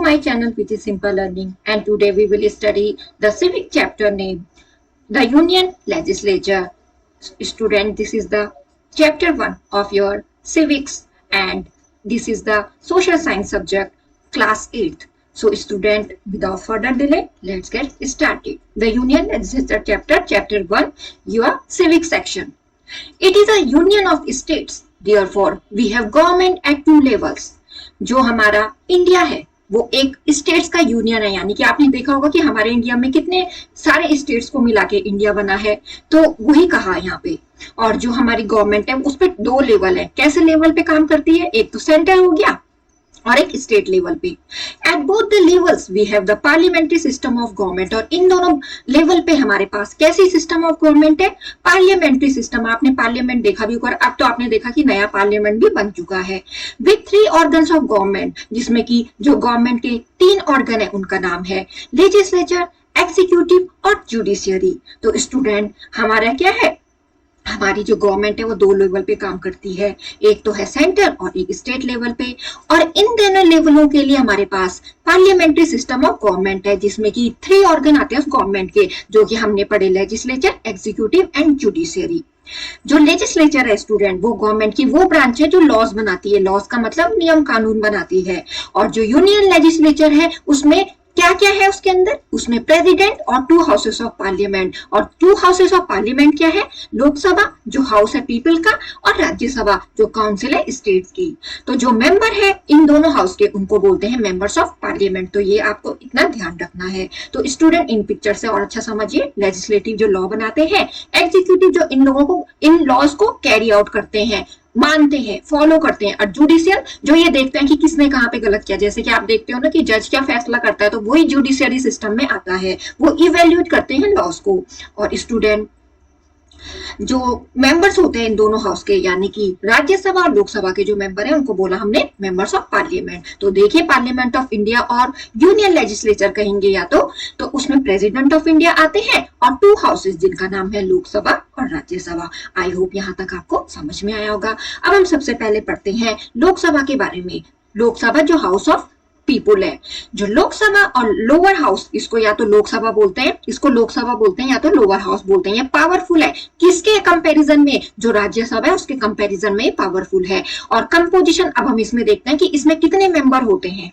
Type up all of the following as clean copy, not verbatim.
my channel which is Simple Learning, and today we will study the civic chapter name the Union Legislature. Student, this is the chapter 1 of your civics and this is the social science subject class 8th. So student, without further delay, let's get started. The Union Legislature chapter 1, your civic section. It is a union of states. Therefore, we have government at two levels. जो हमारा India है वो एक states का union है, यानी कि आपने देखा होगा कि हमारे इंडिया में कितने सारे स्टेट्स को मिला के इंडिया बना है, तो वही कहा यहाँ पे। और जो हमारी गवर्नमेंट है उस पर दो लेवल है। कैसे लेवल पे काम करती है? एक तो सेंटर हो गया और एक स्टेट लेवल पे। At both the levels we have the parliamentary system of government. और इन दोनों लेवल पे हमारे पास कैसी सिस्टम ऑफ गवर्नमेंट है? Parliamentary system. आपने पार्लियामेंट देखा भी होगा, अब तो आपने देखा कि नया पार्लियामेंट भी बन चुका है विथ 3 ऑर्गन्स ऑफ गवर्नमेंट, जिसमें कि जो गवर्नमेंट के 3 ऑर्गन है उनका नाम है लेजिस्लेचर, एक्सिक्यूटिव और जुडिशियरी। तो स्टूडेंट, हमारा क्या है, हमारी जो गवर्नमेंट है वो 2 लेवल पे काम करती है, एक तो है सेंटर और एक स्टेट लेवल पे। और इन दोनों लेवलों के लिए हमारे पास पार्लियामेंट्री सिस्टम ऑफ गवर्नमेंट है, जिसमें कि 3 ऑर्गन आते हैं उस गवर्नमेंट के, जो कि हमने पढ़े लेजिस्लेचर, एग्जीक्यूटिव एंड जुडिशियरी। जो लेजिस्लेचर है स्टूडेंट, वो गवर्नमेंट की वो ब्रांच है जो लॉज बनाती है। लॉज का मतलब नियम कानून बनाती है। और जो यूनियन लेजिस्लेचर है उसमें क्या क्या है उसके अंदर? उसमें प्रेसिडेंट और 2 हाउसेस ऑफ पार्लियामेंट। और 2 हाउसेस ऑफ पार्लियामेंट क्या है? लोकसभा जो हाउस है पीपल का, और राज्यसभा जो काउंसिल है स्टेट्स की। तो जो मेंबर है इन दोनों हाउस के उनको बोलते हैं मेंबर्स ऑफ पार्लियामेंट। तो ये आपको इतना ध्यान रखना है। तो स्टूडेंट, इन पिक्चर से और अच्छा समझिए, लेजिस्लेटिव जो लॉ बनाते हैं, एग्जीक्यूटिव जो इन लोगों को, इन लॉज को कैरी आउट करते हैं, मानते हैं, फॉलो करते हैं, और जुडिशियल जो ये देखते हैं कि किसने कहाँ पे गलत किया। जैसे कि आप देखते हो ना कि जज क्या फैसला करता है, तो वही जुडिशियरी सिस्टम में आता है, वो इवेल्युएट करते हैं लॉज को। और स्टूडेंट, जो मेंबर्स होते हैं इन दोनों हाउस के, यानी कि राज्यसभा और लोकसभा के जो मेंबर हैं उनको बोला हमने मेंबर्स ऑफ पार्लियामेंट। तो देखिए, पार्लियामेंट ऑफ इंडिया और यूनियन लेजिस्लेचर कहेंगे या तो उसमें प्रेसिडेंट ऑफ इंडिया आते हैं और 2 हाउसेस जिनका नाम है लोकसभा और राज्यसभा। आई होप यहाँ तक आपको समझ में आया होगा। अब हम सबसे पहले पढ़ते हैं लोकसभा के बारे में। लोकसभा जो हाउस ऑफ पीपुल है, जो लोकसभा और लोअर हाउस, इसको या तो लोकसभा बोलते हैं, इसको लोकसभा बोलते हैं, या तो लोअर हाउस बोलते हैं। ये पावरफुल है किसके कंपैरिजन में? जो राज्यसभा है उसके कंपैरिजन में पावरफुल है। और कंपोजिशन अब हम इसमें देखते हैं कि इसमें कितने मेंबर होते हैं।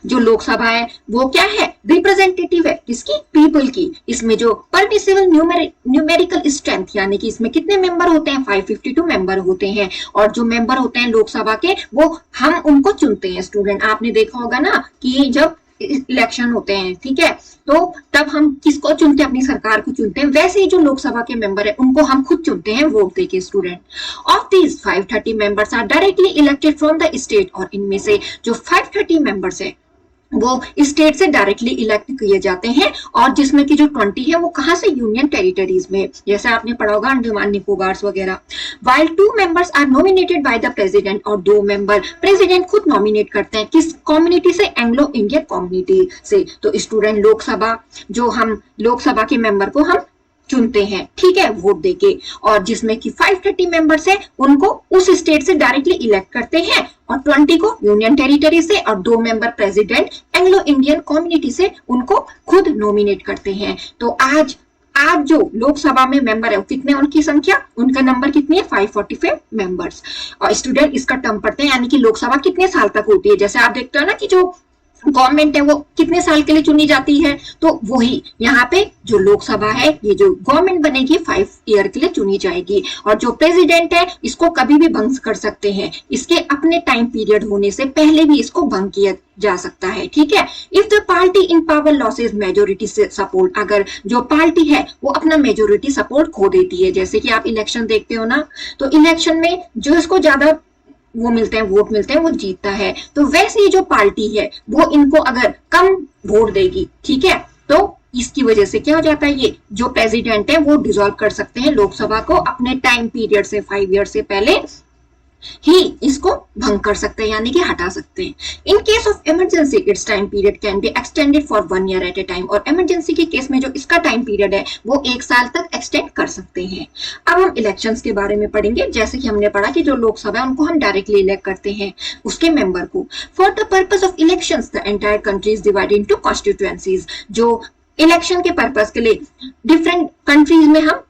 जो लोकसभा है वो क्या है? रिप्रेजेंटेटिव है, किसकी? पीपल की। इसमें जो परमिसिबल न्यूमेरिकल स्ट्रेंथ, यानी कि इसमें कितने मेंबर होते हैं? 552 मेंबर होते हैं। और जो मेंबर होते हैं लोकसभा के, वो हम उनको चुनते हैं। स्टूडेंट, आपने देखा होगा ना कि जब इलेक्शन होते हैं, ठीक है, तो तब हम किसको चुनते हैं? अपनी सरकार को चुनते हैं। वैसे ही जो लोकसभा के मेंबर है उनको हम खुद चुनते हैं वोट देके। Student, of these 530 members are directly elected from the state. और इनमें से जो 530 मेंबर्स है वो स्टेट से डायरेक्टली इलेक्ट किए जाते हैं। और जिसमें कि जो 20 है वो कहां से? यूनियन टेरिटरीज में, जैसे आपने पढ़ा होगा अंडमान निकोबार वगैरह। While 2 members are nominated by the president. और 2 मेंबर प्रेसिडेंट खुद नॉमिनेट करते हैं। किस कम्युनिटी से? एंग्लो इंडियन कम्युनिटी से। तो स्टूडेंट, लोकसभा जो हम लोकसभा के मेंबर को हम चुनते हैं, ठीक है, वोट देके। और जिसमें कि 530 मेंबर्स है उनको उस स्टेट से डायरेक्टली इलेक्ट करते हैं, और 20 को यूनियन टेरिटरी से, और 2 member president Anglo Indian community से उनको खुद नॉमिनेट करते हैं। तो आज जो लोकसभा में मेंबर है कितने? उनकी संख्या, उनका नंबर कितनी है? 545 मेंबर्स। और स्टूडेंट, इसका टर्म पढ़ते हैं, यानी कि लोकसभा कितने साल तक होती है। जैसे आप देखते हो ना कि जो गवर्नमेंट है वो कितने साल के लिए चुनी जाती है, तो वही यहाँ पे जो लोकसभा है, ये जो गवर्नमेंट बनेगी 5 ईयर के लिए चुनी जाएगी। और जो प्रेसिडेंट है इसको कभी भी भंग कर सकते हैं, इसके अपने टाइम पीरियड होने से पहले भी इसको भंग किया जा सकता है, ठीक है। If the party in power losses majority से सपोर्ट, अगर जो पार्टी है वो अपना मेजोरिटी सपोर्ट खो देती है, जैसे कि आप इलेक्शन देखते हो ना, तो इलेक्शन में जो इसको ज्यादा वो मिलते हैं, वोट मिलते हैं, वो जीतता है। तो वैसे ही जो पार्टी है वो इनको अगर कम वोट देगी, ठीक है, तो इसकी वजह से क्या हो जाता है, ये जो प्रेसिडेंट है वो डिसॉल्व कर सकते हैं लोकसभा को अपने टाइम पीरियड से 5 ईयर से पहले ही इसको भंग कर सकते हैं यानी कि हटा सकते हैं। In case of emergency it's time period can be extended for 1 year at a time, और इमरजेंसी के केस में जो इसका टाइम पीरियड है वो 1 साल तक एक्सटेंड कर सकते हैं। अब हम इलेक्शंस के बारे में पढ़ेंगे। जैसे कि हमने पढ़ा कि जो लोकसभा है उनको हम डायरेक्टली इलेक्ट करते हैं उसके मेंबर को। For the purpose of elections the entire country is divided into constituencies. जो इलेक्शन के पर्पस के लिए डिफरेंट कंट्रीज में हम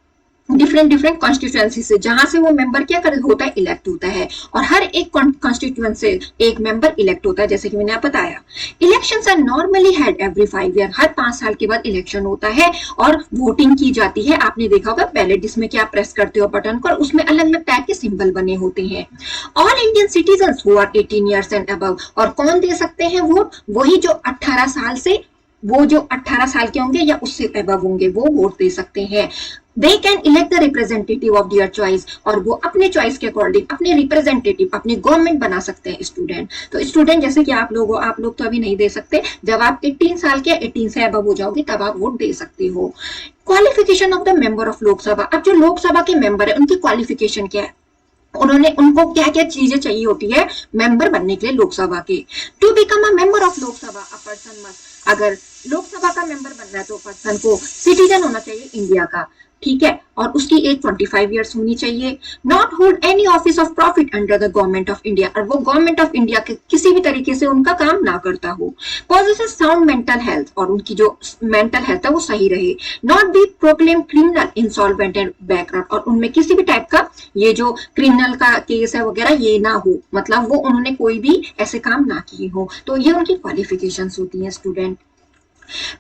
डिफरेंट कॉन्स्टिट्यूएंसी से जहां से वो मेंबर क्या कर होता है, इलेक्ट होता है, और हर एक कॉन्स्टिट्यूएंसी से एक मेंबर इलेक्ट होता है, जैसे कि मैंने आप बताया। Elections are normally held every 5 year, हर 5 साल के बाद इलेक्शन होता है और वोटिंग की जाती है। आपने देखा होगा बैलेट जिसमें क्या प्रेस करते हो बटन को, और उसमें अलग अलग टाइप के सिंबल बने होते हैं। All Indian citizen who are 18 years and above, और कौन दे सकते हैं वोट, वही जो 18 साल से वो जो 18 साल के होंगे या उससे अबव होंगे वो वोट दे सकते हैं। They can elect the representative of their choice, और वो अपने चॉइस के अकॉर्डिंग अपने रिप्रेजेंटेटिव अपनी गवर्नमेंट बना सकते हैं स्टूडेंट। तो स्टूडेंट जैसे कि आप लोग तो अभी नहीं दे सकते, जब आप 18 साल के 18 से अबव हो जाओगे तब आप वोट दे सकते हो। Qualification of the member of Lok Sabha, अब जो लोकसभा के मेंबर है उनकी क्वालिफिकेशन क्या है, उनको क्या क्या चीजें चाहिए होती है मेंबर बनने के लिए लोकसभा के। To become a member of Lok Sabha a person must, अगर लोकसभा का मेंबर बनना है तो पर्सन को सिटीजन होना चाहिए इंडिया का, ठीक है, और उसकी एज 25 ईयर्स होनी चाहिए। Not hold any office of profit under the government of India, और वो गवर्नमेंट ऑफ इंडिया के किसी भी तरीके से उनका काम ना करता हो। पॉजेसेस साउंड मेंटल हेल्थ, और उनकी जो मेंटल हेल्थ है वो सही रहे। Not be proclaim criminal insolvent and bankrupt, और उनमें किसी भी टाइप का ये जो क्रिमिनल का केस है वगैरह ये ना हो, मतलब वो उन्होंने कोई भी ऐसे काम ना किए हो। तो ये उनकी क्वालिफिकेशंस होती हैं student.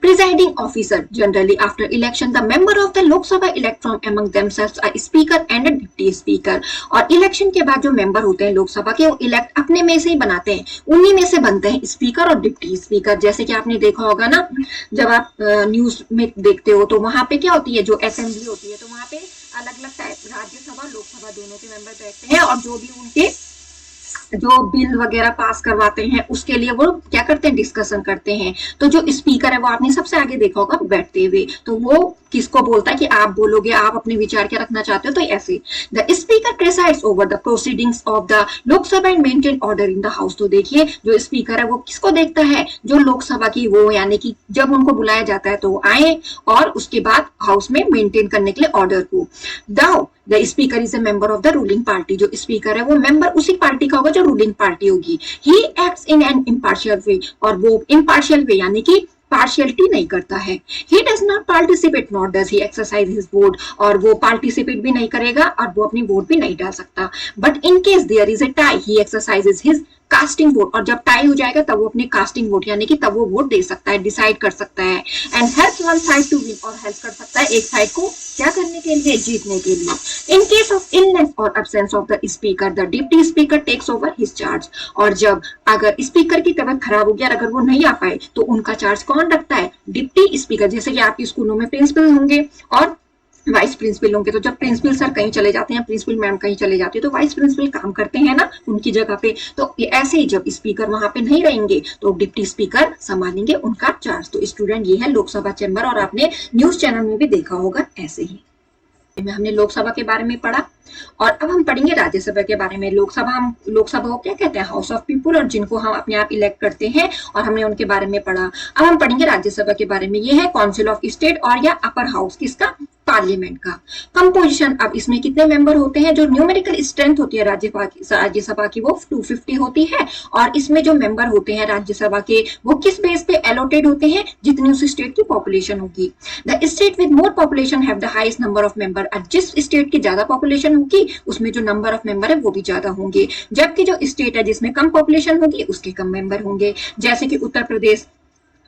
Presiding officer, generally after election the member of the Lok Sabha elect from among themselves a speaker and a deputy speaker, और इलेक्शन के बाद जो मेंबर होते हैं लोकसभा के वो इलेक्ट अपने में से ही बनाते हैं, उन्हीं में से बनते हैं स्पीकर और डिप्टी स्पीकर। जैसे कि आपने देखा होगा ना, जब आप न्यूज में देखते हो तो वहां पे क्या होती है, जो असेंबली होती है तो वहां पे अलग अलग टाइप राज्यसभा लोकसभा दोनों के मेंबर बैठते हैं, और जो भी उनके जो बिल वगैरह पास करवाते हैं उसके लिए वो क्या करते हैं, डिस्कशन करते हैं। तो जो स्पीकर है वो आपने सबसे आगे देखा होगा बैठते हुए, तो वो किसको बोलता है कि आप बोलोगे, आप अपने विचार क्या रखना चाहते हो, तो ऐसे the speaker presides over the proceedings of the Lok Sabha and maintain order in the house. तो देखिए जो स्पीकर है वो किसको देखता है, जो लोकसभा की वो, यानी कि जब उनको बुलाया जाता है तो वो आए और उसके बाद हाउस में मेंटेन करने के लिए ऑर्डर को। The speaker is a member of the ruling party, जो स्पीकर है वो मेंबर उसी पार्टी का होगा जो रूलिंग पार्टी होगी। He acts in an impartial way, और वो इम्पार्शियल वे यानी कि पार्शियलिटी नहीं करता है। He does not participate not does he exercise his vote, और वो पार्टिसिपेट भी नहीं करेगा और वो अपनी वोट भी नहीं डाल सकता। But in case there is a tie he exercises his casting vote, और जब टाई हो जाएगा तब वो अपने कास्टिंग वोट यानी कि तब वो वोट दे सकता है, डिसाइड कर सकता है। And help one side to win, और हेल्प कर सकता है एक साइड को क्या करने के लिए, जीतने के लिए। इन केस ऑफ इलनेस और absence of the speaker the deputy speaker takes over his charge, और जब अगर स्पीकर की तबीयत खराब हो गया अगर वो नहीं आ पाए तो उनका चार्ज कौन रखता है, डिप्टी स्पीकर। जैसे कि आपके स्कूलों में प्रिंसिपल होंगे और वाइस प्रिंसिपल होंगे, तो जब प्रिंसिपल सर कहीं चले जाते हैं, प्रिंसिपल मैम कहीं चले जाती है, तो वाइस प्रिंसिपल काम करते हैं ना उनकी जगह पे। तो ऐसे ही जब स्पीकर वहां पे नहीं रहेंगे तो डिप्टी स्पीकर संभालेंगे उनका चार्ज। तो स्टूडेंट ये है लोकसभा चैम्बर, और आपने न्यूज चैनल में भी देखा होगा ऐसे ही। हमने लोकसभा के बारे में पढ़ा, और अब हम पढ़ेंगे राज्यसभा के बारे में। लोकसभा को क्या कहते हैं, हाउस ऑफ पीपुल, और जिनको हम अपने आप इलेक्ट करते हैं, और हमने उनके बारे में पढ़ा। अब हम पढ़ेंगे राज्यसभा के बारे में। ये है काउंसिल ऑफ स्टेट, और या अपर हाउस किसका, पार्लियामेंट का। कंपोजिशन, अब इसमें कितने मेंबर होते हैं, जो न्यूमेरिकल स्ट्रेंथ होती है राज्यसभा की वो 250 होती है, और इसमें जो मेंबर होते हैं राज्यसभा के वो किस बेस पे अलॉटेड होते हैं, जितनी उस स्टेट की पॉपुलेशन होगी। The state with more population have the highest number of member, जिस स्टेट की ज्यादा पॉपुलेशन होगी उसमें जो नंबर ऑफ मेंबर है वो भी ज्यादा होंगे, जबकि जो स्टेट है जिसमें कम पॉपुलेशन होगी उसके कम मेंबर होंगे। जैसे कि उत्तर प्रदेश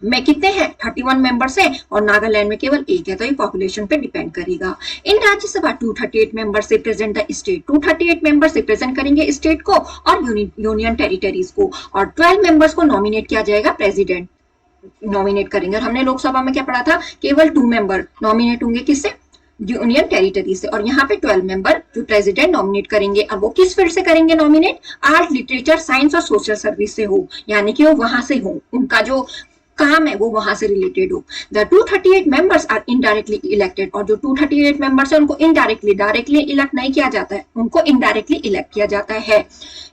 में कितने हैं, 31 मेंबर्स हैं, और नागालैंड में केवल 1 है, तो ये पॉपुलेशन पे डिपेंड करेगा। In Rajya Sabha 238 members represent the state, 238 members represent करेंगे स्टेट को और यूनियन टेरिटरीज को, और 12 मेंबर्स को नॉमिनेट किया जाएगा, प्रेसिडेंट नॉमिनेट करेंगे। और हमने लोकसभा में क्या पढ़ा था, केवल 2 मेंबर नॉमिनेट होंगे किससे, यूनियन टेरिटरी से, और यहाँ पे 12 मेंबर जो प्रेसिडेंट नॉमिनेट करेंगे। अब वो किस फील्ड से करेंगे नॉमिनेट, आर्ट, लिटरेचर, साइंस और सोशल सर्विस से हो, यानी कि वो वहां से हो, उनका जो काम है वो वहां से रिलेटेड हो। The 238 members are indirectly elected, और जो 238 मेंबर्स है उनको इनडायरेक्टली, डायरेक्टली इलेक्ट नहीं किया जाता है, उनको इनडायरेक्टली इलेक्ट किया जाता है।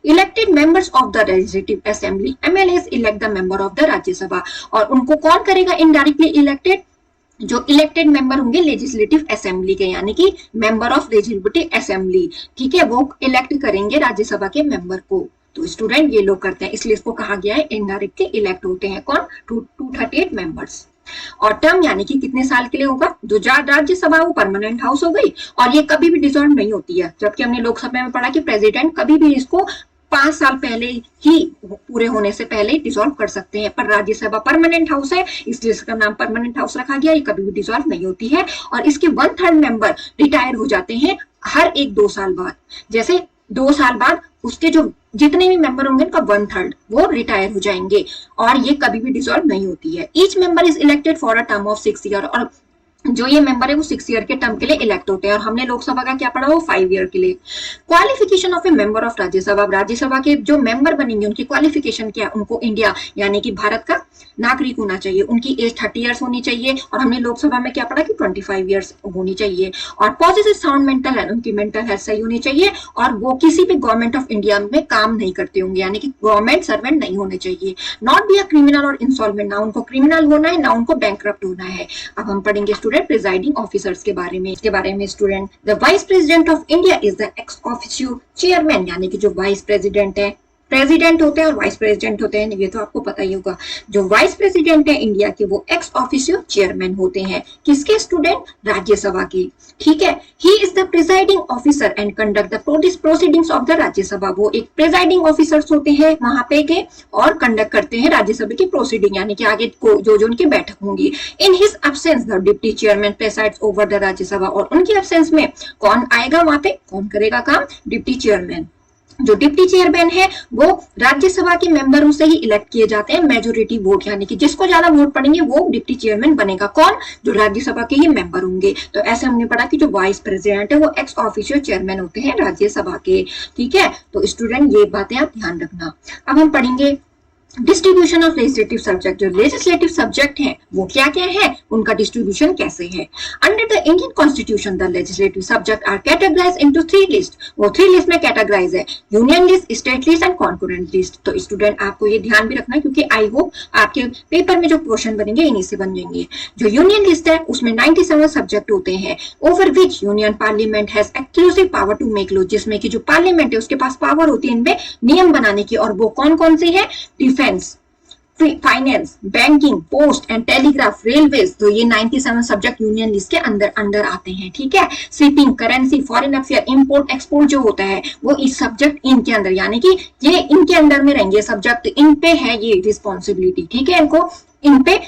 Elected members of the legislative assembly, MLAs elect the member of the Rajya Sabha, और उनको कौन करेगा इनडायरेक्टली इलेक्टेड? जो इलेक्टेड मेंबर होंगे लेजिस्लेटिव असेंबली के, यानी कि मेंबर ऑफ लेजिस्लेटिव असेंबली, ठीक है, वो इलेक्ट करेंगे राज्यसभा के मेंबर को। तो स्टूडेंट ये लोग करते हैं, इसलिए इसको कहा गया है इनडायरेक्टली इलेक्ट होते हैं कौन? 238 मेंबर्स। और टर्म यानी कि कितने साल के लिए होगा? जो राज्यसभा वो परमानेंट हाउस हो गई, और ये कभी भी डिसॉल्व नहीं होती है, जबकि हमने लोकसभा में पढ़ा कि प्रेसिडेंट कभी भी इसको 5 साल पहले ही पूरे होने से पहले ही डिसॉल्व कर सकते हैं, पर राज्यसभा परमानेंट हाउस है इसलिए इसका नाम परमानेंट हाउस रखा गया, ये कभी भी डिसॉल्व नहीं होती है। और इसके 1/3 मेंबर रिटायर हो जाते हैं हर एक 2 साल बाद, जैसे 2 साल बाद उसके जो जितने भी मेंबर होंगे उनका 1/3 वो रिटायर हो जाएंगे, और ये कभी भी डिसॉल्व नहीं होती है। Each member is elected for a term of 6 year, और जो ये मेंबर है वो 6 ईयर के टर्म के लिए इलेक्ट होते हैं, और हमने लोकसभा का क्या पढ़ा? वो 5 ईयर के लिए। Qualification of A member of Rajya Sabha, Rajya Sabha के जो मेंबर बनेंगे उनकी क्वालिफिकेशन क्या? उनको इंडिया यानी कि भारत का नागरिक होना चाहिए, उनकी एज 30 ईयर्स होनी चाहिए, और हमने लोकसभा में क्या पढ़ा कि 25 ईयर्स होनी चाहिए, और पॉजिटिव साउंड मेंटल हेल्थ, उनकी मेंटल हेल्थ सही होनी चाहिए, और वो किसी भी गवर्नमेंट ऑफ इंडिया में काम नहीं करते होंगे, यानी कि गवर्नमेंट सर्वेंट नहीं होने चाहिए। नॉट बी अ क्रिमिनल और इंसॉल्वेंट, ना उनको क्रिमिनल होना है ना उनको बैंकरप्ट होना है। अब हम पढ़ेंगे स्टूडेंट प्रिजाइडिंग ऑफिसर्स के बारे में। इसके बारे में student, the vice president of India is the ex officio chairman, यानी कि जो वाइस प्रेसिडेंट है, प्रेसिडेंट होते हैं और वाइस प्रेसिडेंट होते हैं, ये तो आपको पता ही होगा। जो वाइस प्रेसिडेंट है इंडिया के वो एक्स ऑफिशियो चेयरमैन होते हैं, किसके? स्टूडेंट, राज्यसभा के, ठीक है। He is the presiding officer and conduct the proceedings of the Rajya Sabha, वो एक प्रिजाइडिंग ऑफिसर्स होते हैं वहां पे के, और कंडक्ट करते हैं राज्यसभा की प्रोसीडिंग, यानी कि आगे जो उनकी बैठक होंगी। In his absence the deputy chairman presides over the Rajya Sabha, और उनकी एब्सेंस में कौन आएगा वहां पे? कौन करेगा काम? Deputy chairman. जो डिप्टी चेयरमैन है वो राज्यसभा के मेंबरों से ही इलेक्ट किए जाते हैं, मेजोरिटी वोट, यानी कि जिसको ज्यादा वोट पड़ेंगे वो डिप्टी चेयरमैन बनेगा। कौन? जो राज्यसभा के ही मेंबर होंगे। तो ऐसे हमने पढ़ा कि जो वाइस प्रेसिडेंट है वो एक्स ऑफिशियल चेयरमैन होते हैं राज्यसभा के, ठीक है। तो स्टूडेंट ये बातें आप ध्यान रखना। अब हम पढ़ेंगे डिस्ट्रीब्यूशन ऑफ लेजिस्लेटिव सब्जेक्ट, जो लेजिस्लेटिव सब्जेक्ट हैं वो क्या क्या है, उनका डिस्ट्रीब्यूशन कैसे है। Under the Indian constitution the legislative subject are categorized into 3 list, वो 3 लिस्ट में कैटेगराइज है, union list, state list and concurrent list. तो स्टूडेंट आपको ये ध्यान भी रखना है, क्योंकि आई होप आपके पेपर में जो क्वेश्चन बनेंगे इन्हीं से बन जाएंगे। जो यूनियन लिस्ट है उसमें 97 सब्जेक्ट होते हैं, over which union parliament has exclusive power to make law, जिसमें की जो पार्लियामेंट है उसके पास पावर होती है इनमें नियम बनाने की, और वो कौन कौन सी है? Finance, banking, post and telegraph, railways, तो ये 97 सब्जेक्ट यूनियन लिस्ट के अंदर आते हैं, ठीक है। Shipping, currency, foreign affair, import export जो होता है वो इस सब्जेक्ट इनके अंदर, यानी कि ये इनके अंदर में रहेंगे सब्जेक्ट, इन पे है ये रिस्पॉन्सिबिलिटी, ठीक है, इनको इन पे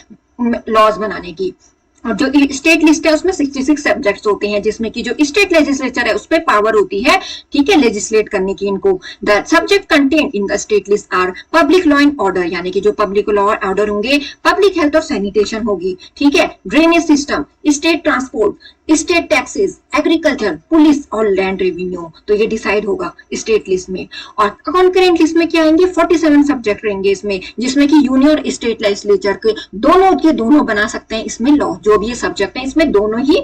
लॉज बनाने की। और जो स्टेट लिस्ट है उसमें 66 सब्जेक्ट्स होते हैं, जिसमें कि जो स्टेट लेजिस्लेचर है उस पर पावर होती है, ठीक है, लेजिस्लेट करने की इनको। The subject content in the state list are public law and order, यानी कि जो पब्लिक लॉ और ऑर्डर होंगे, पब्लिक हेल्थ और सैनिटेशन होगी, ठीक है, drainage system, state transport, state taxes, agriculture, police और लैंड रेवेन्यू, तो ये डिसाइड होगा स्टेट लिस्ट में। और कॉन्करेंट लिस्ट में क्या आएंगे? 47 सब्जेक्ट रहेंगे इसमें, जिसमें कि यूनियन और स्टेट लेजिस्लेचर के दोनों बना सकते हैं इसमें लॉ, जो भी ये सब्जेक्ट है इसमें दोनों ही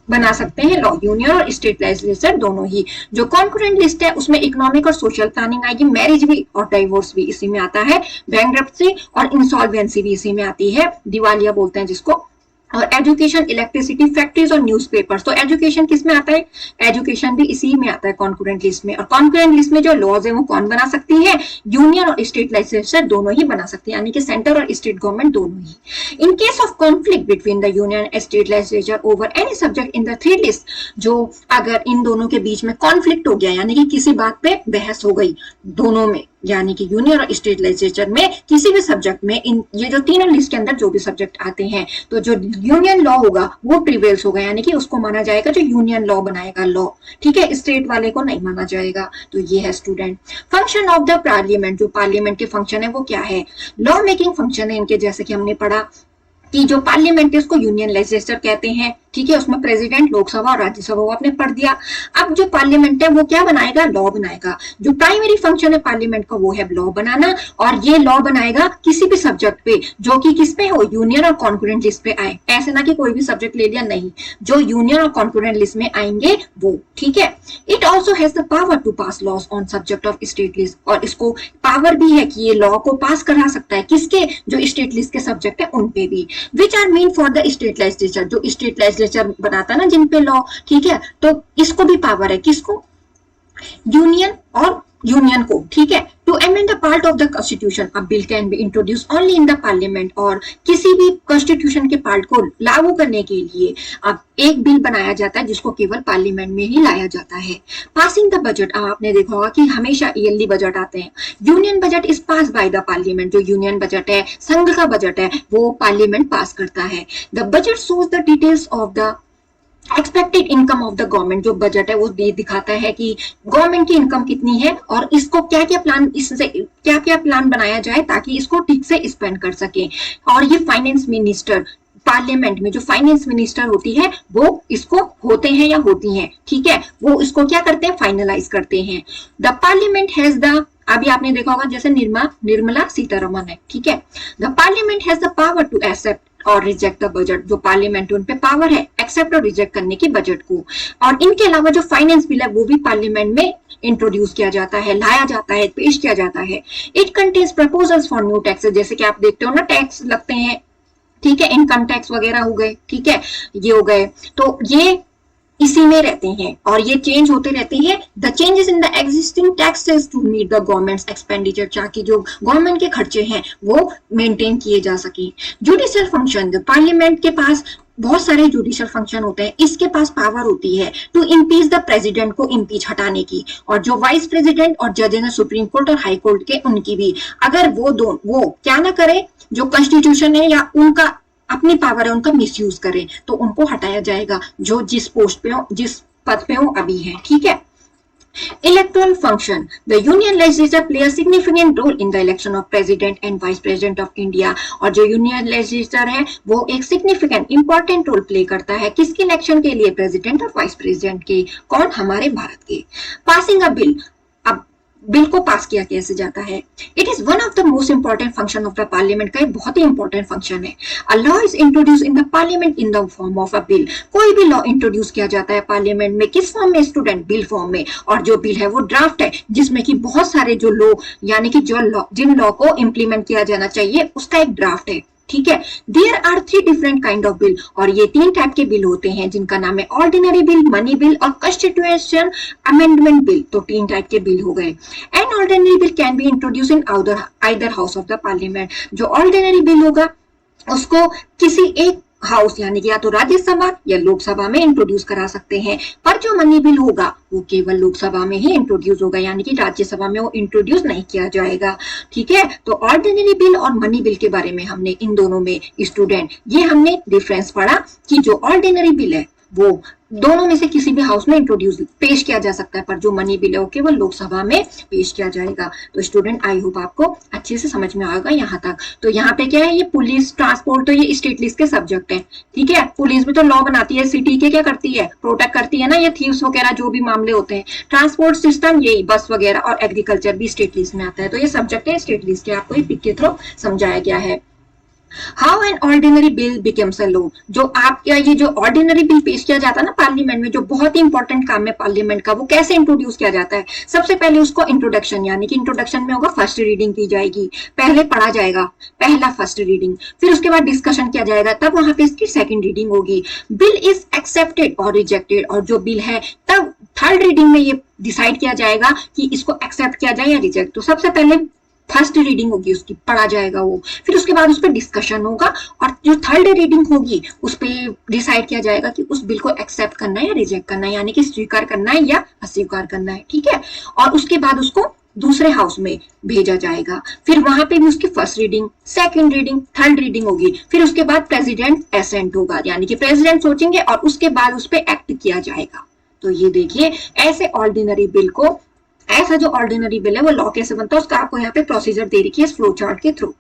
बना सकते हैं लॉ, यूनियन और स्टेट लेजिस्लेचर दोनों ही। जो कॉन्करेंट लिस्ट है उसमें इकोनॉमिक और सोशल प्लानिंग आएगी, मैरिज भी और डाइवोर्स भी इसी में आता है, बैंकरप्सी और इंसॉल्वेंसी भी इसी में आती है, दिवालिया बोलते हैं जिसको, और एजुकेशन, इलेक्ट्रिसिटी, फैक्ट्रीज और न्यूज़पेपर्स। तो एजुकेशन किस में आता है? एजुकेशन भी इसी में आता है कॉन्करेंट लिस्ट में। और कॉन्करेंट लिस्ट में जो लॉज है वो कौन बना सकती है? यूनियन और स्टेट लेजिस्लेचर दोनों ही बना सकती है, यानी कि सेंटर और स्टेट गवर्नमेंट दोनों ही। In case of conflict between the union and state legislature over any subject in the 3 list, जो अगर इन दोनों के बीच में कॉन्फ्लिक्ट हो गया, यानी कि किसी बात पे बहस हो गई दोनों में, यानी कि यूनियन और स्टेट लेजिस्लेचर में किसी भी सब्जेक्ट में, इन ये जो तीनों लिस्ट के अंदर जो भी सब्जेक्ट आते हैं, तो जो यूनियन लॉ होगा वो प्रिवेल्स होगा, यानी कि उसको माना जाएगा जो यूनियन लॉ बनाएगा लॉ, ठीक है, स्टेट वाले को नहीं माना जाएगा। तो ये है student function of the parliament. जो पार्लियामेंट के फंक्शन है वो क्या है? लॉ मेकिंग फंक्शन है इनके, जैसे कि हमने पढ़ा कि जो पार्लियामेंट है उसको यूनियन लेजिस्लेचर कहते हैं, ठीक है, उसमें प्रेसिडेंट, लोकसभा और राज्यसभा वो आपने पढ़ दिया। अब जो पार्लियामेंट है वो क्या बनाएगा, लॉ बनाएगा। जो प्राइमरी फंक्शन है पार्लियामेंट का वो है लॉ बनाना, और ये लॉ बनाएगा किसी भी सब्जेक्ट पे जो कि किस पे हो, यूनियन और कॉन्करेंट लिस्ट पे आए। ऐसे ना कि कोई भी सब्जेक्ट ले लिया, नहीं, जो यूनियन और कॉन्करेंट लिस्ट में आएंगे वो, ठीक है। It also has the power to pass laws on subject of state list, और इसको पावर भी है कि ये लॉ को पास करा सकता है किसके, जो स्टेट लिस्ट के सब्जेक्ट है उन पे भी। Which are mean for the state legislature, जो स्टेट लेजिस्लेचर बनाता है ना जिन पे लॉ, ठीक है, तो इसको भी पावर है, किसको, यूनियन और यूनियन को, ठीक है। To amend the part of the constitution, a bill can be introduce only in the parliament, और किसी भी कॉन्स्टिट्यूशन के पार्ट को लागू करने के लिए अब एक बिल बनाया जाता है जिसको केवल पार्लियामेंट में ही लाया जाता है। पासिंग द बजट, आपने देखा होगा कि हमेशा ईयरली बजट आते हैं। Union budget is pass by the parliament, जो यूनियन बजट है, संघ का बजट है, वो पार्लियामेंट पास करता है। The budget shows the details of the expected income of the government, जो बजट है वो दिखाता है कि गवर्नमेंट की इनकम कितनी है और इसको क्या क्या प्लान, इससे क्या क्या प्लान बनाया जाए ताकि इसको ठीक से स्पेंड कर सके। और ये फाइनेंस मिनिस्टर, पार्लियामेंट में जो फाइनेंस मिनिस्टर होती है वो इसको होते हैं या होती हैं, ठीक है, वो इसको क्या करते हैं, फाइनलाइज करते हैं। द पार्लियामेंट हैज द, अभी आपने देखा होगा जैसे निर्मला सीतारमन है, ठीक है। The parliament has the power to accept और रिजेक्ट द बजट, जो पार्लियामेंट उन पे पावर है एक्सेप्ट और रिजेक्ट करने की बजट को। और इनके अलावा जो फाइनेंस बिल है वो भी पार्लियामेंट में इंट्रोड्यूस किया जाता है, लाया जाता है, पेश किया जाता है। It contains proposals for new taxes, जैसे कि आप देखते हो ना टैक्स लगते हैं, ठीक है, इनकम टैक्स वगैरह हो गए, ठीक है, ये हो गए, तो ये इसी में रहते हैं और ये चेंज होते रहते हैं। The changes in the existing taxes to meet the government's expenditure, ताकि जो गवर्नमेंट के खर्चे हैं वो मेंटेन किए जा सके। जुडिशियल फंक्शन, पार्लियामेंट के पास बहुत सारे जुडिशियल फंक्शन होते हैं, इसके पास पावर होती है टू इम्पीच द प्रेसिडेंट को इम्पीच हटाने की, और जो वाइस प्रेसिडेंट और जजेस हैं सुप्रीम कोर्ट और हाई कोर्ट के, उनकी भी, अगर वो क्या ना करे, जो कॉन्स्टिट्यूशन है या उनका अपनी पावर है उनका मिसयूज करें तो उनको हटाया जाएगा, जो जिस पोस्ट पे हो, जिस पद पे हो अभी है, ठीक है। Electoral function, the union legislature play a significant role in the election of president and vice president of India, और जो यूनियन लेजिस्लेचर है वो एक सिग्निफिकेंट इंपॉर्टेंट रोल प्ले करता है किसके इलेक्शन के लिए, प्रेसिडेंट और वाइस प्रेसिडेंट के, कौन, हमारे भारत के। पासिंग अ बिल, अब बिल को पास किया कैसे जाता है। It is one of the most important function of the parliament, का एक बहुत ही इंपॉर्टेंट फंक्शन है। A law is introduce in the parliament in the form of a bill, कोई भी लॉ इंट्रोड्यूस किया जाता है पार्लियामेंट में, किस फॉर्म में, स्टूडेंट, बिल फॉर्म में। और जो बिल है वो ड्राफ्ट है, जिसमें कि बहुत सारे जो लॉ, यानी कि जो लॉ, जिन लॉ को इंप्लीमेंट किया जाना चाहिए उसका एक ड्राफ्ट है, ठीक है। There are 3 different kind of bill, और ये 3 टाइप के बिल होते हैं जिनका नाम है ऑर्डिनरी बिल, मनी बिल और कॉन्स्टिट्यूशन अमेंडमेंट बिल। तो 3 टाइप के बिल हो गए। An ordinary bill can be introduce in either house of the parliament, जो ऑर्डिनरी बिल होगा उसको किसी एक हाउस यानी कि या तो राज्यसभा या लोकसभा में इंट्रोड्यूस करा सकते हैं, पर जो मनी बिल होगा वो केवल लोकसभा में ही इंट्रोड्यूस होगा, यानी कि राज्यसभा में वो इंट्रोड्यूस नहीं किया जाएगा, ठीक है। तो ऑर्डिनरी बिल और मनी बिल के बारे में हमने इन दोनों में स्टूडेंट ये हमने डिफरेंस पढ़ा कि जो ऑर्डिनरी बिल है वो दोनों में से किसी भी हाउस में इंट्रोड्यूस पेश किया जा सकता है, पर जो मनी बिल है वो केवल लोकसभा में पेश किया जाएगा। तो स्टूडेंट आई होप आपको अच्छे से समझ में आएगा यहाँ तक। तो यहाँ पे क्या है, ये पुलिस, ट्रांसपोर्ट, तो ये स्टेट लिस्ट के सब्जेक्ट है, ठीक है। पुलिस भी तो लॉ बनाती है, सिटी के क्या करती है, प्रोटेक्ट करती है ना, ये थीव्स वगैरह जो भी मामले होते हैं। ट्रांसपोर्ट सिस्टम यही बस वगैरह, और एग्रीकल्चर भी स्टेट लिस्ट में आता है। तो ये सब्जेक्ट है स्टेट लिस्ट के, आपको ये पिक के थ्रू समझाया गया है। How an ordinary bill becomes a law, जो आपका ये जो ऑर्डिनरी बिल पेश किया जाता है ना पार्लियामेंट में, जो बहुत ही इंपॉर्टेंट काम है पार्लियामेंट का, वो कैसे इंट्रोड्यूस किया जाता है। सबसे पहले उसको इंट्रोडक्शन, यानी कि इंट्रोडक्शन में होगा फर्स्ट रीडिंग की जाएगी, पहले पढ़ा जाएगा पहला फर्स्ट रीडिंग, फिर उसके बाद डिस्कशन किया जाएगा, तब वहां पे इसकी सेकंड रीडिंग होगी। बिल इज एक्सेप्टेड और रिजेक्टेड, और जो बिल है तब थर्ड रीडिंग में ये डिसाइड किया जाएगा कि इसको एक्सेप्ट किया जाए या रिजेक्ट। तो सबसे पहले फर्स्ट रीडिंग होगी, उसकी पढ़ा जाएगा वो, फिर उसके बाद उस पर डिस्कशन होगा, और जो थर्ड रीडिंग होगी उस पर डिसाइड किया जाएगा कि उस बिल को एक्सेप्ट करना है या रिजेक्ट करना है, यानी कि स्वीकार करना है या अस्वीकार करना है, ठीक है। और उसके बाद उसको दूसरे हाउस में भेजा जाएगा, फिर वहां पे भी उसकी first reading, second reading, third reading होगी, फिर उसके बाद प्रेसिडेंट एसेंट होगा, यानी कि प्रेसिडेंट सोचेंगे और उसके बाद उस पर एक्ट किया जाएगा। तो ये देखिए ऐसे ऑर्डिनरी बिल को, ऐसा जो ऑर्डिनरी बिल है वो लॉ कैसे बनता है उसका आपको यहाँ पे प्रोसीजर दे रखी है इस फ्लो चार्ट के थ्रू।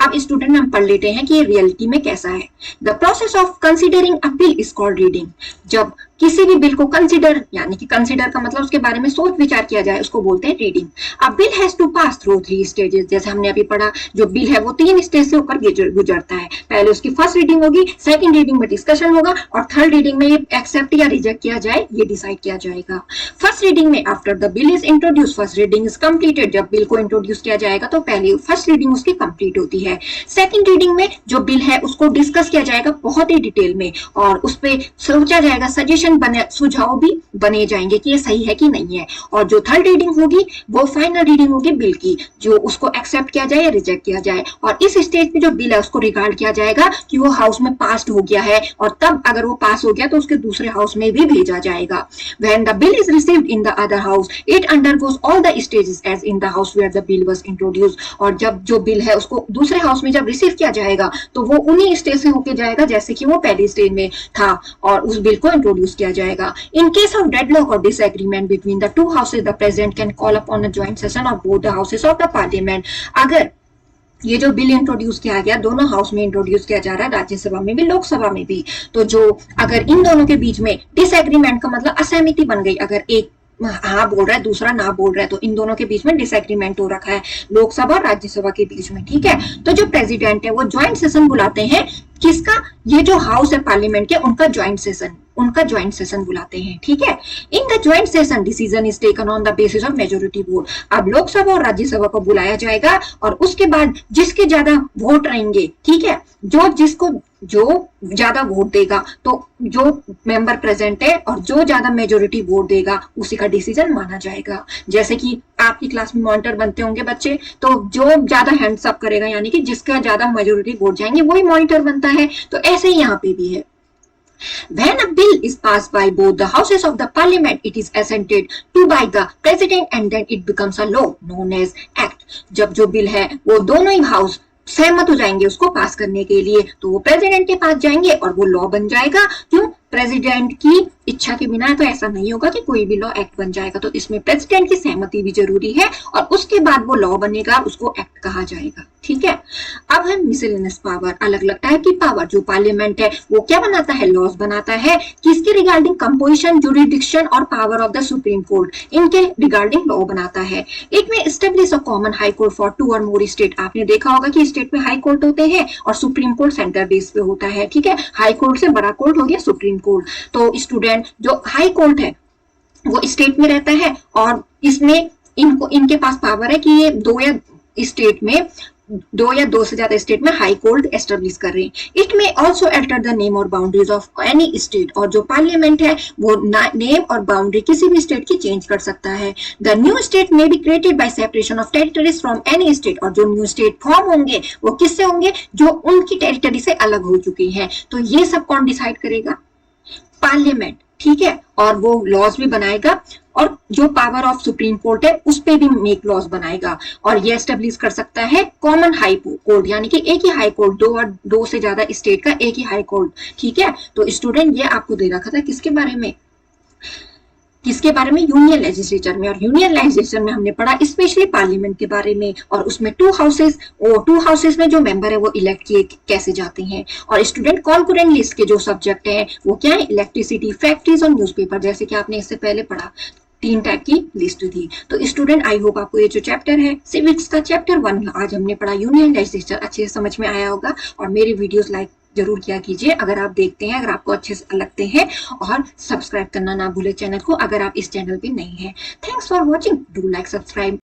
अब स्टूडेंट में हम पढ़ लेते हैं कि ये रियलिटी में कैसा है। The process of considering a bill is called reading. जब किसी भी बिल को कंसिडर, यानी कि कंसिडर का मतलब उसके बारे में सोच विचार किया जाए, उसको बोलते हैं reading. A bill has to pass through 3 stages. जैसे हमने अभी पढ़ा, जो बिल है वो 3 स्टेज से होकर गुजरता है। पहले उसकी फर्स्ट रीडिंग होगी, सेकंड रीडिंग में डिस्कशन होगा और थर्ड रीडिंग में ये एक्सेप्ट या रिजेक्ट किया जाए ये डिसाइड किया जाएगा। फर्स्ट रीडिंग में after the bill is introduce, first reading is completed. जब बिल को इंट्रोड्यूस किया जाएगा तो पहले फर्स्ट रीडिंग उसकी कंप्लीट होती है। सेकंड रीडिंग में जो बिल है उसको डिस्कस किया जाएगा बहुत ही डिटेल में और उस पर सोचा जाएगा, सजेशन बने, सुझाव भी बने जाएंगे कि ये सही है कि नहीं है। और जो थर्ड रीडिंग होगी वो फाइनल रीडिंग होगी बिल की, जो उसको एक्सेप्ट किया जाए या रिजेक्ट किया जाए। और इस स्टेज पे जो बिल है उसको रिगार्ड किया जाएगा कि वो हाउस में पास हो गया है, और तब अगर वो पास हो गया तो उसके दूसरे हाउस में भी भेजा जाएगा। When the bill is received in the other house, it undergoes all the stages as in the house where the bill was introduced. और जब जो बिल है उसको दूसरे हाउस में जब रिसीव किया जाएगा तो वो उन्हीं स्टेज से होके जाएगा जैसे कि वो पहले स्टेज में था और उस बिल को इंट्रोड्यूस किया जाएगा। In case of deadlock or disagreement between the two houses, the president can call upon a joint session of both the houses of the parliament. अगर ये जो बिल इंट्रोड्यूस किया गया दोनों हाउस में इंट्रोड्यूस किया जा रहा है, राज्यसभा में भी लोकसभा में भी, तो जो अगर इन दोनों के बीच में डिसएग्रीमेंट का मतलब असहमति बन गई, अगर एक हाँ बोल रहा है दूसरा ना बोल रहा है, तो इन दोनों के बीच में डिसएग्रीमेंट हो रखा है लोकसभा और राज्यसभा के बीच में, ठीक है। तो जो प्रेसिडेंट है वो ज्वाइंट सेशन बुलाते हैं, किसका, ये जो हाउस है पार्लियामेंट के उनका ज्वाइंट सेशन बुलाते हैं, ठीक है। In the joint session decision is taken on the basis of majority vote. अब लोकसभा और राज्यसभा को बुलाया जाएगा और उसके बाद जिसके ज्यादा वोट रहेंगे, ठीक है, जो ज्यादा वोट देगा, तो जो मेंबर प्रेजेंट है और जो ज्यादा मेजोरिटी वोट देगा उसी का डिसीजन माना जाएगा। जैसे कि आपकी क्लास में मॉनिटर बनते होंगे बच्चे, तो जो ज्यादा हैंड्स अप करेगा यानी कि जिसका ज्यादा मेजोरिटी वोट जाएंगे वही मॉनिटर बनता है, तो ऐसे ही यहाँ पे भी है। When a bill is passed by both the houses of the parliament, it is assented to by the president and then it becomes a law known as act. जब जो बिल है वो दोनों ही हाउस सहमत हो जाएंगे उसको पास करने के लिए, तो वो प्रेसिडेंट के पास जाएंगे और वो लॉ बन जाएगा। क्यों? प्रेसिडेंट की इच्छा के बिना तो ऐसा नहीं होगा कि कोई भी लॉ एक्ट बन जाएगा, तो इसमें प्रेसिडेंट की सहमति भी जरूरी है और उसके बाद वो लॉ बनेगा, उसको एक्ट कहा जाएगा, ठीक है। अब है मिसलेनियस पावर, अलग अलग टाइप की पावर। जो पार्लियामेंट है वो क्या बनाता है, लॉज बनाता है, किसके रिगार्डिंग, कंपोजिशन, जुरिडिक्शन और power of the supreme court, इनके रिगार्डिंग लॉ बनाता है। इट में establish a common high court for 2 और मोर स्टेट। आपने देखा होगा कि स्टेट में हाई कोर्ट होते हैं और सुप्रीम कोर्ट सेंटर बेस पे होता है, ठीक है। हाई कोर्ट से बड़ा कोर्ट हो गया सुप्रीम कोर्ट। तो स्टूडेंट, जो हाई कोर्ट है वो स्टेट में रहता है और इसमें इनके पास पावर है कि ये दो या दो से ज्यादा स्टेट में हाई कोर्ट एस्टेब्लिश कर रहे हैं। इट में ऑल्सो अल्टर द नेम और बाउंड्रीज ऑफ एनी स्टेट। और जो पार्लियामेंट है वो नेम और बाउंड्री किसी भी स्टेट की चेंज कर सकता है। द न्यू स्टेट में be created by separation of territories from any state. और जो न्यू स्टेट फॉर्म होंगे वो किससे होंगे, जो उनकी टेरिटरी से अलग हो चुकी है। तो ये सब कौन डिसाइड करेगा, पार्लियामेंट, ठीक है। और वो लॉज भी बनाएगा और जो पावर ऑफ सुप्रीम कोर्ट है उस पे भी मेक लॉज बनाएगा और ये एस्टेब्लिश कर सकता है कॉमन हाई कोर्ट, यानी कि एक ही हाई कोर्ट, दो से ज्यादा स्टेट का एक ही हाई कोर्ट, ठीक है। तो स्टूडेंट, ये आपको दे रखा था किसके बारे में, यूनियन लेजिस्लेचर में। और यूनियन लेजिस्लेचर में हमने पढ़ा स्पेशली पार्लियामेंट के बारे में, और उसमें टू हाउसेस में जो मेंबर है वो इलेक्ट किए कैसे जाते हैं। और स्टूडेंट, कॉन्करेंट लिस्ट के जो सब्जेक्ट हैं वो क्या है, इलेक्ट्रिसिटी, फैक्ट्रीज और न्यूज़पेपर, जैसे कि आपने इससे पहले पढ़ा 3 टाइप की लिस्ट थी। तो स्टूडेंट, आई होप आपको ये जो चैप्टर है सिविक्स का चैप्टर 1 आज हमने पढ़ा यूनियन लेजिस्लेचर अच्छे से समझ में आया होगा। और मेरी वीडियोस लाइक जरूर किया कीजिए अगर आप देखते हैं, अगर आपको अच्छे से लगते हैं, और सब्सक्राइब करना ना भूले चैनल को अगर आप इस चैनल पे नहीं है। Thanks for watching, do like, subscribe.